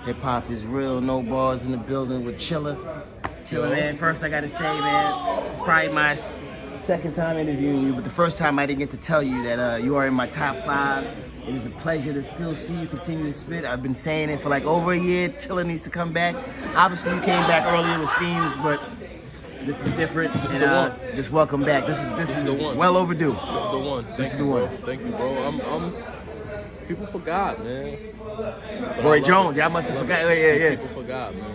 Hip hop is real, no bars in the building with Chilla. Chilla, man. First, I gotta say, man, this is probably my second time interviewing you, but the first time I didn't get to tell you that you are in my top 5. It is a pleasure to still see you continue to spit. I've been saying it for like over a year. Chilla needs to come back. Obviously, you came back earlier with Steams, but this is different. Just welcome back. This is well overdue. This is the one. This is the one. Thank you, bro. People forgot, man. Roy Jones, y'all must have forgot. Yeah. People forgot, man.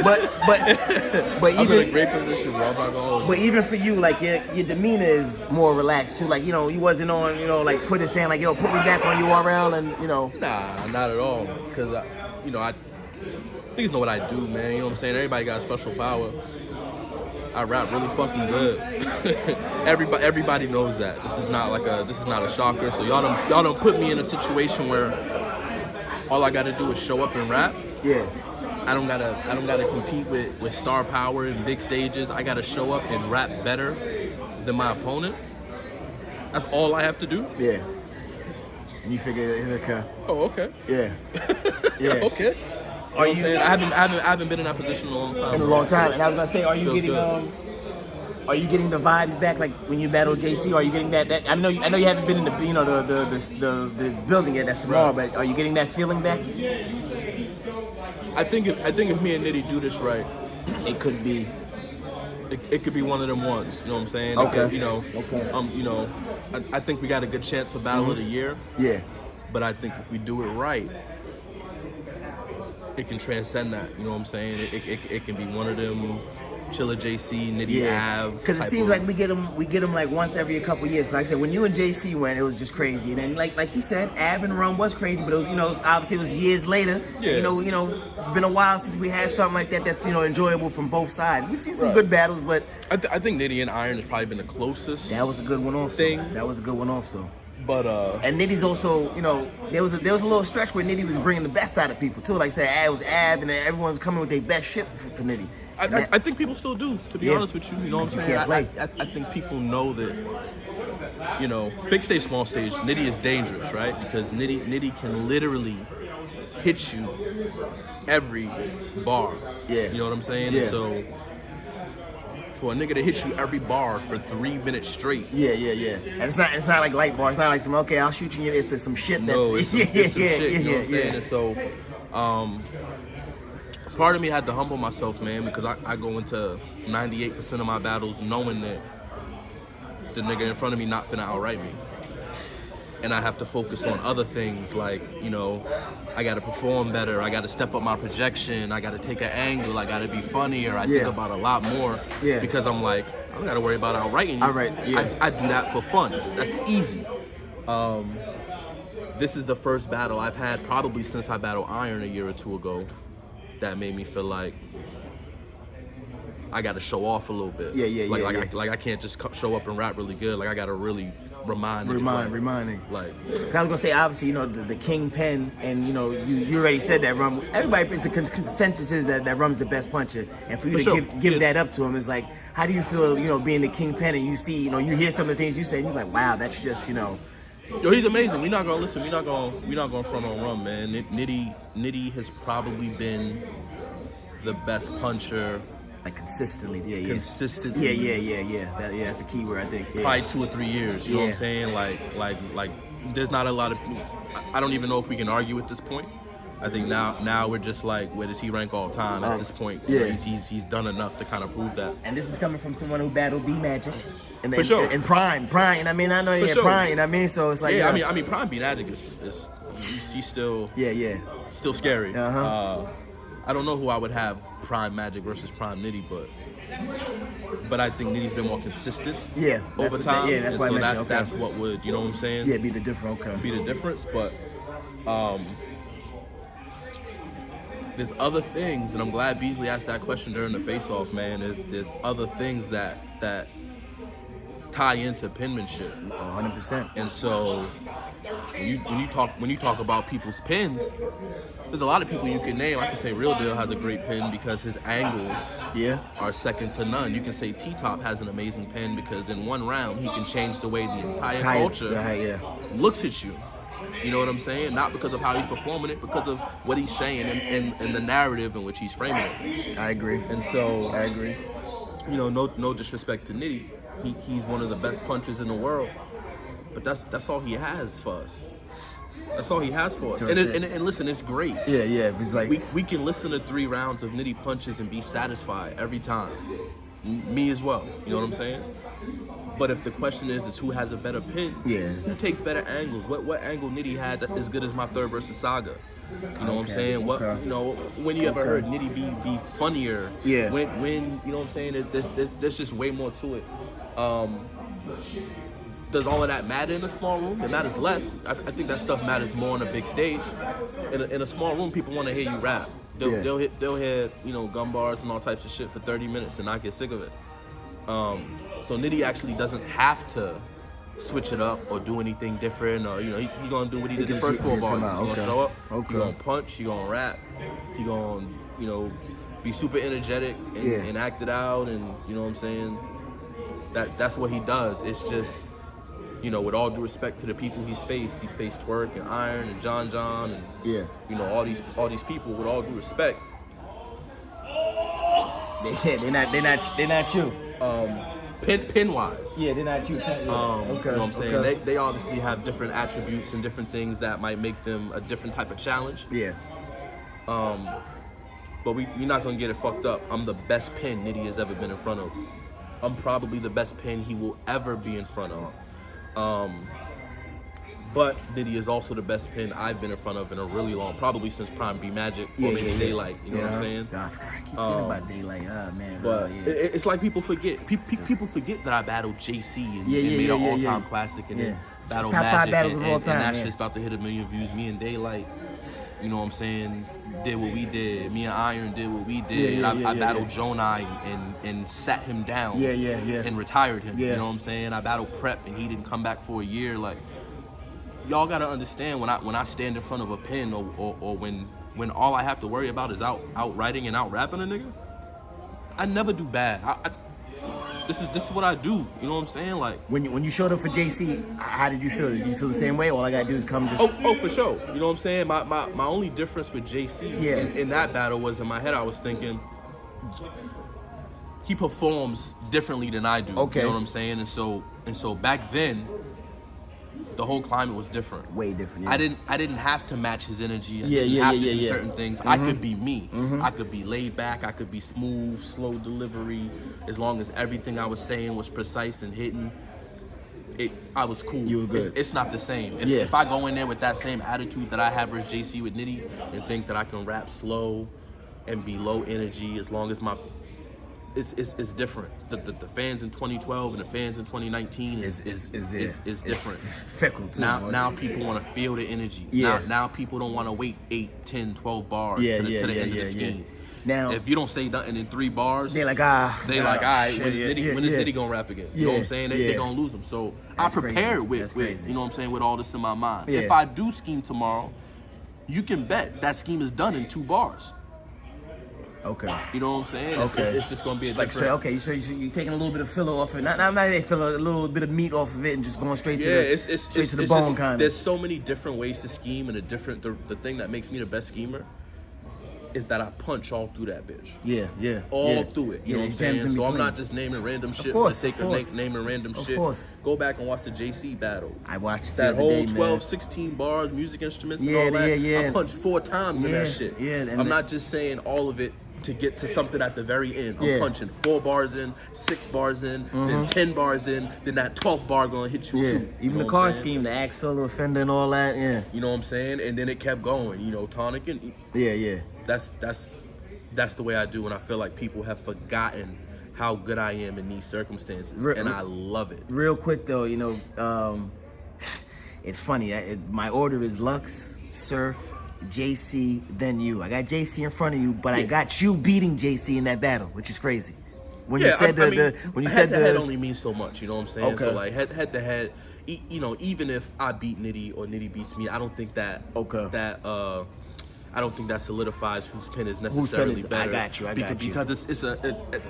But I'm even in a great position, bro. I'm not gonna hold you. But even for you, like your demeanor is more relaxed too. Like, you know, you wasn't on, you know, like Twitter saying like, yo, put me back on URL and, you know. Nah, not at all. Cause I niggas know what I do, man. You know what I'm saying? Everybody got special power. I rap really fucking good. Everybody knows that. This is not a shocker. So y'all don't put me in a situation where all I gotta do is show up and rap. Yeah. I don't gotta compete with star power and big stages. I gotta show up and rap better than my opponent. That's all I have to do. Yeah. And you figure it okay. Oh, okay. Yeah. Yeah. Okay. Are you? I haven't been in that position in a long time. In a long time, and I was gonna say, are you Feels getting good. Are you getting the vibes back like when you battled JC? Are you getting that? I know you haven't been in the the building yet. That's tomorrow, Right. but are you getting that feeling back? I think if me and Nitty do this right, It could be. it could be one of them ones. You know what I'm saying? Okay. Okay. I think we got a good chance for Battle of the Year. Yeah. But I think if we do it right, it can transcend that. You know what I'm saying? It can be one of them. Chilla JC, Nitty Av. Because it seems like we get them like once every a couple years. Like I said, when you and JC went, it was just crazy. And then like he said, Av and Rum was crazy, but it was, you know, obviously it was years later. Yeah. You know, it's been a while since we had something like that that's, you know, enjoyable from both sides. We've seen some good battles, but I think Nitty and Iron has probably been the closest. that was a good one also. That was a good one also. But and Nitty's also, you know, there was a little stretch where Nitty was bringing the best out of people too. Like I said, it was Av, and everyone's coming with their best shit for Nitty. I think people still do, to be honest with you. You know what I'm saying? Can't play. I think people know that, you know, big stage, small stage, Nitty is dangerous, right? Because Nitty can literally hit you every bar. Yeah. You know what I'm saying? Yeah. And so for a nigga to hit you every bar for 3 minutes straight. Yeah. And it's not like light bar. It's not like some, okay, I'll shoot you. It's some shit that's... No, it's some shit, you know what I'm saying? And so, part of me had to humble myself, man, because I go into 98% of my battles knowing that the nigga in front of me not finna outright me. And I have to focus on other things like, you know, I gotta perform better, I gotta step up my projection, I gotta take an angle, I gotta be funnier, I think about a lot more because I'm like, I don't gotta worry about outrighting you. I do that for fun. That's easy. This is the first battle I've had probably since I battled Iron a year or two ago that made me feel like I got to show off a little bit. Like I can't just show up and rap really good. Like I got to really reminding. Like, I was gonna say, obviously, you know, the kingpin, and you know, you already said that Rum. Everybody, the consensus is that Rum's the best puncher, and for you to give that up to him is like, how do you feel, you know, being the kingpin, and you see, you know, you hear some of the things you say, and you're like, wow, that's just, you know. Yo, he's amazing. We're not gonna listen. We're not gonna front on Rum, man. Nitty has probably been the best puncher. Like consistently, Consistently. That's the key word, I think. Yeah. Probably 2 or 3 years. You know what I'm saying? Like, there's not a lot of. I don't even know if we can argue at this point. I think now we're just like, where does he rank all time at this point? Yeah. He's done enough to kind of prove that. And this is coming from someone who battled B Magic. And For sure. And Prime. And I mean, I know he had Prime, you know what I mean? So it's like, yeah, I mean, Prime being addict is he's still still scary. I don't know who I would have Prime Magic versus Prime Nitty, but I think Nitty's been more consistent. Over time. That's why I mentioned. That's what would, you know what I'm saying? Yeah, be the difference. Okay. Be the difference, but there's other things, and I'm glad Beasley asked that question during the face-offs, man. There's other things that tie into penmanship. 100%. And so when you talk about people's pens, there's a lot of people you can name. I can say Real Deal has a great pen because his angles are second to none. You can say T-Top has an amazing pen because in one round he can change the way the entire culture looks at you. You know what I'm saying? Not because of how he's performing it, because of what he's saying and the narrative in which he's framing it. I agree. And so I agree. You know, no disrespect to Nitty. He's one of the best punchers in the world. But that's all he has for us. That's all he has for us. And listen, it's great. Yeah. It's like we can listen to 3 rounds of Nitty punches and be satisfied every time. Me as well. You know what I'm saying? But if the question is who has a better pin, who takes better angles? What angle Nitty had that is good as my third versus Saga? You know what I'm saying? What you know? When you ever heard Nitty be funnier? Yeah. When you know what I'm saying? There's just way more to it. Does all of that matter in a small room? It matters less. I think that stuff matters more on a big stage. In a small room, people want to hear you rap. They'll hit you know, gun bars and all types of shit for 30 minutes and not get sick of it. So Nitty actually doesn't have to switch it up or do anything different, or you know, he gonna do what he did the first 4 bars. He's gonna show up. He gonna punch. He gonna rap. He gonna, you know, be super energetic and act it out, and you know what I'm saying. That's what he does. It's just, you know, with all due respect to the people he's faced Twerk and Iron and John and you know, all these people. With all due respect, they're not you. Pin wise, they're not you. You know what I'm saying? They obviously have different attributes and different things that might make them a different type of challenge. But you're not gonna get it fucked up. I'm the best pin Nitty has ever been in front of. I'm probably the best pin he will ever be in front of. But Nitty is also the best pin I've been in front of in a really long, probably since Prime B Magic or maybe Daylight. You know what I'm saying? God, I keep thinking about Daylight. Oh man. But it's like people forget. People forget that I battled JC and made an all-time classic, and then battled top 5 Magic, battles of all time, and that shit's about to hit 1 million views. Me and Daylight, you know what I'm saying, did what we did. Me and Iron did what we did. I battled Jonai and sat him down. And retired him. You know what I'm saying? I battled Prep and he didn't come back for a year. Like, y'all gotta understand, when I stand in front of a pen or when all I have to worry about is outrighting and out rapping a nigga, I never do bad. This is what I do. You know what I'm saying? Like, when you showed up for JC, how did you feel? Did you feel the same way? All I gotta do is come just. Oh, for sure. You know what I'm saying? My only difference with JC in that battle was, in my head I was thinking, he performs differently than I do. Okay. You know what I'm saying? And so back then, the whole climate was different. Way different. I didn't have to match his energy. I didn't have to do certain things. I could be me. I could be laid back. I could be smooth, slow delivery. As long as everything I was saying was precise and hitting, I was cool. You were good. It's not the same. If I go in there with that same attitude that I have versus JC with Nitty and think that I can rap slow and be low energy, as long as my it's different. The fans in 2012 and the fans in 2019 is different. It's fickle too. Now people want to feel the energy. Now people don't want to wait 8, 10, 12 bars to the end of the scheme. Now, if you don't say nothing in 3 bars, they're like, all right, when is Nitty gonna rap again? You know what I'm saying? They're gonna lose him. So That's I prepared crazy. with you know what I'm saying, with all this in my mind. Yeah. If I do scheme tomorrow, you can bet that scheme is done in 2 bars. Okay. You know what I'm saying? Okay. It's just gonna be a like different. Okay, so you're taking a little bit of filler off of it. Not filler, a little bit of meat off of it, and just going straight to the bone, kind of. There's so many different ways to scheme, and the thing that makes me the best schemer is that I punch all through that bitch. All through it. You know what I'm saying? So I'm not just naming random shit for the sake of naming random shit. Go back and watch the JC battle. I watched that whole 12, 16 bars, music instruments and all that. I punched 4 times in that shit. I'm not just saying all of it to get to something at the very end. I'm punching 4 bars in, 6 bars in, then 10 bars in, then that 12th bar gonna hit you too. Even the car scheme, the axle, the fender, and all that. You know what I'm saying? And then it kept going. You know, tonic and That's the way I do, and I feel like people have forgotten how good I am in these circumstances, and I love it. Real quick though, you know, it's funny. My order is Lux, Surf, JC, then you. I got JC in front of you, but I got you beating JC in that battle, which is crazy. When you said head to head only means so much, you know what I'm saying? Okay. So like head to head, you know, even if I beat Nitty or Nitty beats me, I don't think that I don't think that solidifies whose pen is necessarily better. I got you. Because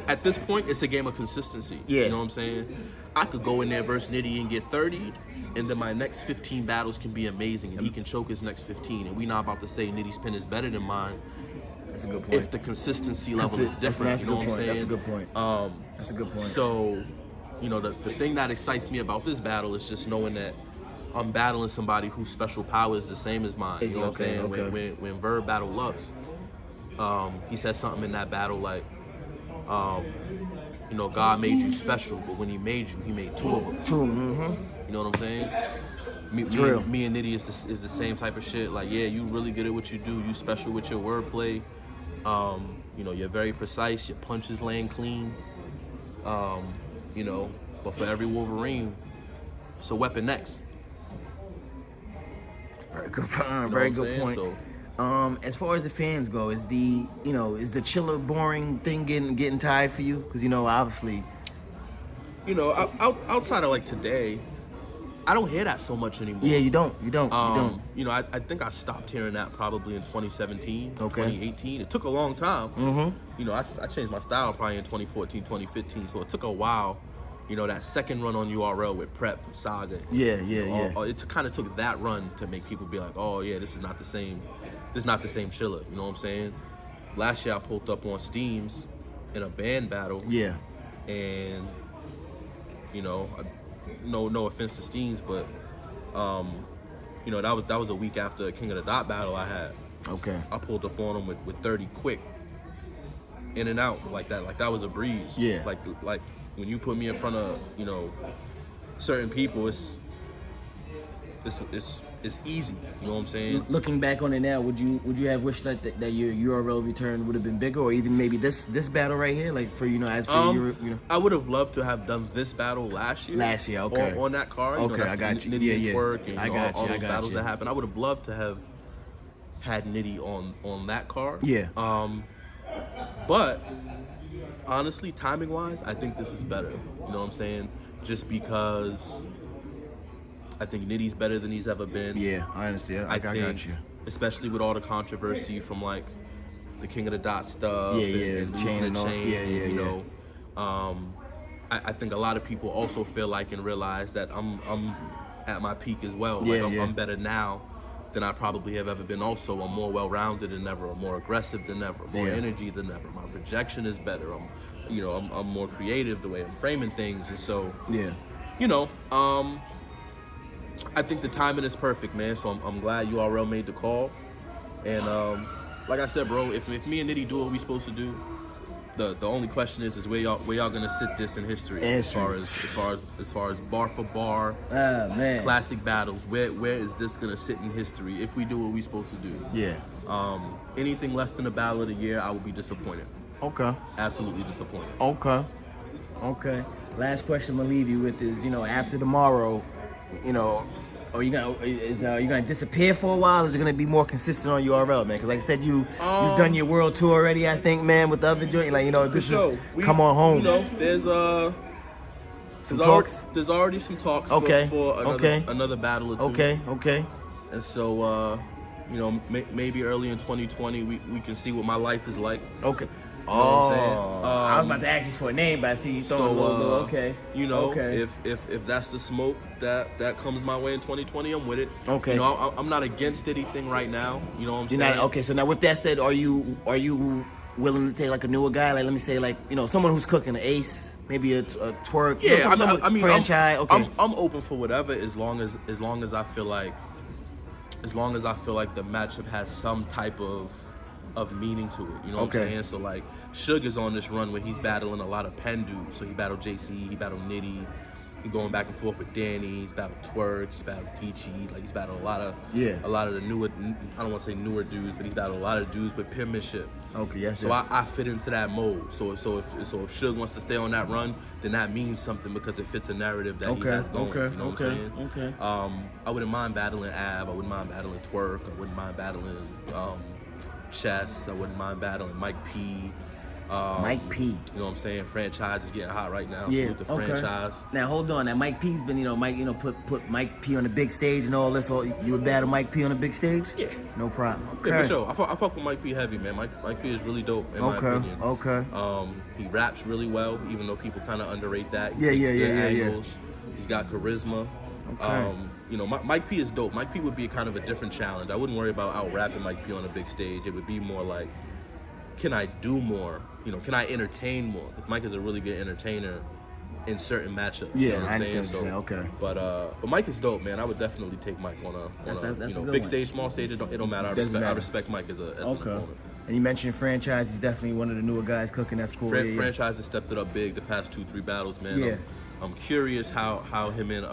at this point, it's a game of consistency. Yeah. You know what I'm saying? I could go in there versus Nitty and get 30, and then my next 15 battles can be amazing, and he can choke his next 15. And we not about to say Nitty's pen is better than mine. That's a good point. If the consistency level is different, you know what I'm saying? That's a good point. That's a good point. So, you know, the thing that excites me about this battle is just knowing that I'm battling somebody whose special power is the same as mine. You know what I'm saying? Okay. When Verb battled Lux, he said something in that battle like, you know, God made you special, but when he made you, he made two of them. True. Mm-hmm. You know what I'm saying? Me and Nitty is the same type of shit. Like, yeah, you really good at what you do. You special with your wordplay. You know, you're very precise. Your punches land clean. You know, but for every Wolverine, it's a Weapon X. Very good point. Very good point. So, as far as the fans go, is the Chilla boring thing getting tired for you? Because, you know, obviously, you know, outside of like today, I don't hear that so much anymore. Yeah, you don't. You know, I think I stopped hearing that probably in 2017, okay. 2018. It took a long time. Mm-hmm. You know, I changed my style probably in 2014, 2015. So it took a while. You know, that second run on URL with Prep, Saga. Yeah. It kind of took that run to make people be like, oh yeah, this is not the same. This is not the same Chilla. You know what I'm saying? Last year I pulled up on Steams in a band battle. Yeah. And you know, no offense to Steams, but you know, that was a week after King of the Dot battle I had. Okay. I pulled up on him with 30 quick, in and out like that. Like that was a breeze. Yeah. Like when you put me in front of, you know, certain people, it's easy. You know what I'm saying? Looking back on it now, would you have wished that your URL return would have been bigger, or even maybe this battle right here, like for, you know, as for you know? I would have loved to have done this battle last year. Okay. On that card. Okay, you know, I got you. Nitty and Twerk and all those battles you. that happened. I would have loved to have had Nitty on that card. Yeah. But honestly, timing wise, I think this is better. You know what I'm saying? Just because I think Nitty's better than he's ever been. Yeah, I understand. I got you. Especially with all the controversy from like the King of the Dot stuff. And losing the chain. You know, I think a lot of people also feel like and realize that I'm at my peak as well. I'm better now than I probably have ever been. Also, I'm more well-rounded than ever. I'm more aggressive than ever. More energy than ever. My projection is better. I'm more creative the way I'm framing things, and so you know, I think the timing is perfect, man. So I'm glad URL made the call, and like I said, bro, if me and Nitty do what we supposed to do, the only question is where y'all gonna sit this in history. As far as bar for bar, classic battles. Where is this gonna sit in history if we do what we supposed to do? Yeah. Anything less than a battle of the year, I will be disappointed. Okay. Absolutely disappointed. Okay. Last question I'm gonna leave you with is, you know, after tomorrow, you know, are you gonna disappear for a while? Or is it gonna be more consistent on URL, man? Because like I said, you've done your world tour already, I think, man, with the other joint. Like, you know, come on home. You know, there's some talks. There's already some talks for another battle or two. Okay. And so, you know, maybe early in 2020 we can see what my life is like. Okay. You know what I'm saying? I was about to ask you for a name, but I see you throwing a little okay. You know, if that's the smoke that comes my way in 2020, I'm with it. Okay. You know, I'm not against anything right now. You know what I'm saying? You're not, okay, so now with that said, are you willing to take like a newer guy? Like, let me say, like, you know, someone who's cooking an Ace, maybe a Twerk. Yeah, you know, I mean, franchise. Okay. I'm open for whatever as long as I feel like the matchup has some type of meaning to it, you know what I'm saying? So like, Suge is on this run where he's battling a lot of pen dudes. So he battled JC, he battled Nitty, he's going back and forth with Danny, he's battled Twerk, he's battled Geechee, like he's battled a lot of the newer, I don't want to say newer dudes, but he's battled a lot of dudes with penmanship. Okay, yes. So I fit into that mode. So if Suge wants to stay on that run, then that means something because it fits a narrative that he has going. You know what I'm saying? I wouldn't mind battling Ab, I wouldn't mind battling Twerk, I wouldn't mind battling Chess, I wouldn't mind battling Mike P. Mike P. You know what I'm saying? Franchise is getting hot right now. Yeah, Salute the franchise. Now hold on. Now Mike P's been, Mike, put Mike P on the big stage and all this. You would battle Mike P on the big stage? Yeah. No problem. Okay. Yeah, for sure. I fuck with Mike P heavy, man. Mike P is really dope in my opinion. Okay. He raps really well, even though people kind of underrate that. He Yeah. angles. He's got charisma. Okay. Mike P is dope. Mike P would be kind of a different challenge. I wouldn't worry about out rapping Mike P on a big stage. It would be more like, can I do more? Can I entertain more? Because Mike is a really good entertainer in certain matchups. Yeah, you know what I I'm understand saying? what you're saying. Okay. But Mike is dope, man. I would definitely take Mike on a big stage, small stage. It don't matter. I respect Mike as an opponent. And you mentioned Franchise. He's definitely one of the newer guys cooking. That's cool. Franchise has stepped it up big the past 2-3 battles, man. Yeah. I'm curious how him and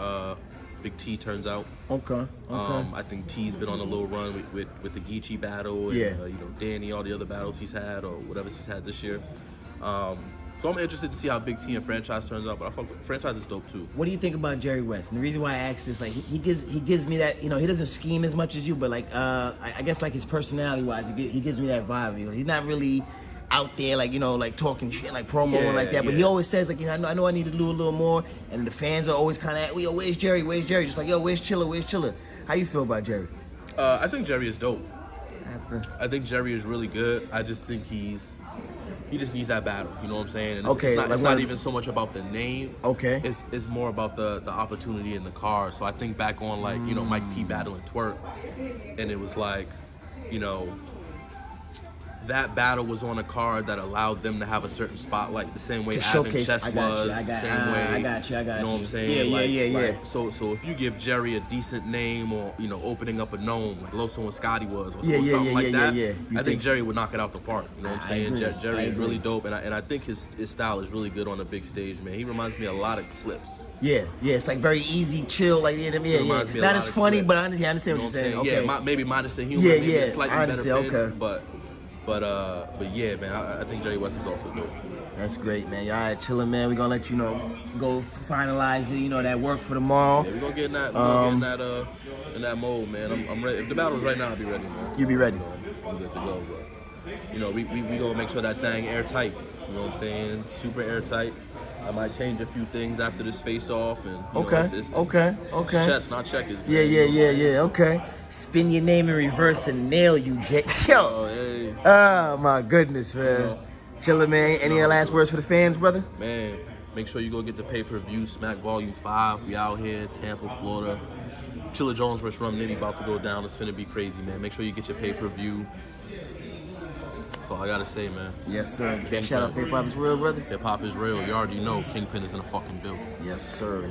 Big T turns out. Okay. I think T's been on a little run with the Geechee battle and Danny, all the other battles he's had or whatever he's had this year. So I'm interested to see how Big T and Franchise turns out, but I fuck Franchise is dope too. What do you think about Jerry West? And the reason why I asked this, like, he gives me that, he doesn't scheme as much as you, but like, I guess like his personality wise, he gives me that vibe. He's not really out there like talking shit like promo like that, but he always says like, I know I need to do a little more, and the fans are always kind of, yo, where's Jerry? Just like, yo, where's Chilla? How you feel about Jerry? I think Jerry is dope. I think Jerry is really good. I just think he just needs that battle, you know what I'm saying? And it's not even so much about the name. Okay. It's more about the opportunity in the car. So I think back on Mike P battling Twerk, and it was like, that battle was on a card that allowed them to have a certain spotlight, the same way Avon Chess was, the same way. I got you. You know what I'm saying? Yeah. So if you give Jerry a decent name, or opening up a gnome like Loso and Scotty was, or something like that, I think Jerry would knock it out the park. You know what I'm saying? Jerry is really dope, and I think his style is really good on a big stage, man. He reminds me a lot of Clips. Yeah. It's like very easy, chill, like Not as funny, but I understand what you're saying. Okay. Yeah, maybe minus the humor, maybe a slightly I understand. better pin, but yeah, man, I think Jerry West is also dope. That's great, man. All right, Chilla, man. We're gonna let you go finalize it. That work for tomorrow. Yeah, we're gonna get in that mode, man. I'm ready. If the battle's right now, I'll be ready, man. You'll be ready. I'm good to go, but we gonna make sure that thing airtight. You know what I'm saying? Super airtight. I might change a few things after this face off, and it's chess, not checkers. Yeah. Okay. Spin your name in reverse and nail you, Jake. Yo. Hey. Oh my goodness, man. Chilla, man. Any last words for the fans, brother? Man, make sure you go get the pay-per-view, Smack Volume 5. We out here, Tampa, Florida. Chilla Jones vs. Rum Nitty about to go down. It's finna be crazy, man. Make sure you get your pay-per-view. That's all I gotta say, man. Yes, sir. Shout out Hip Hop is Real, brother. Hip Hop is real. You already know Kingpin is in the fucking building. Yes, sir.